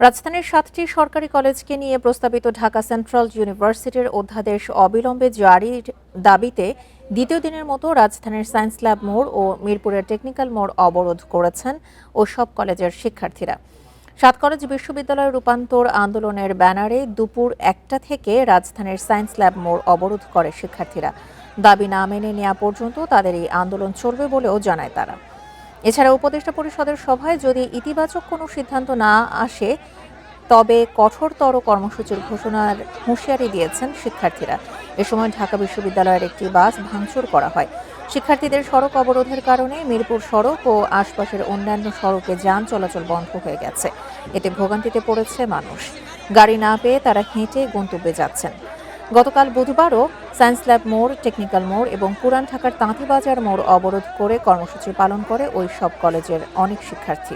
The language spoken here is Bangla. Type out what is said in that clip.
রাজধানীর ৭টি সরকারি কলেজকে নিয়ে প্রস্তাবিত ঢাকা সেন্ট্রাল ইউনিভার্সিটির অধ্যাদেশ অবিলম্বে জারির দাবিতে দ্বিতীয় দিনের মতো রাজধানীর সায়েন্স ল্যাব মোড় ও মিরপুরের টেকনিক্যাল মোড় অবরোধ করেছেন ওসব কলেজের শিক্ষার্থীরা। ৭ কলেজ বিশ্ববিদ্যালয় রূপান্তর আন্দোলনের ব্যানারে দুপুর ১টা থেকে রাজধানীর সায়েন্স ল্যাব মোড় অবরোধ করে শিক্ষার্থীরা। দাবি না মেনে নেওয়া পর্যন্ত তাদের এই আন্দোলন চলবে বলেও জানায় তারা। এছাড়া উপদেষ্টা পরিষদের সভায় যদি ইতিবাচক কোনো সিদ্ধান্ত না আসে তবে কঠোরতর কর্মসূচির ঘোষণার হুঁশিয়ারি দিয়েছেন শিক্ষার্থীরা। এ সময় ঢাকা বিশ্ববিদ্যালয়ের একটি বাস ভাঙচুর করা হয়। শিক্ষার্থীদের সড়ক অবরোধের কারণে মিরপুর সড়ক ও আশপাশের অন্যান্য সড়কে যান চলাচল বন্ধ হয়ে গেছে। এতে ভোগান্তিতে পড়েছে মানুষ। গাড়ি না পেয়ে তারা হেঁটে গন্তব্যে যাচ্ছেন। গতকাল বুধবারও সায়েন্স ল্যাব মোড়, টেকনিক্যাল মোড় এবং পুরান ঢাকার তাঁতিবাজার মোড় অবরোধ করে কর্মসূচি পালন করে ওই সব কলেজের অনেক শিক্ষার্থী।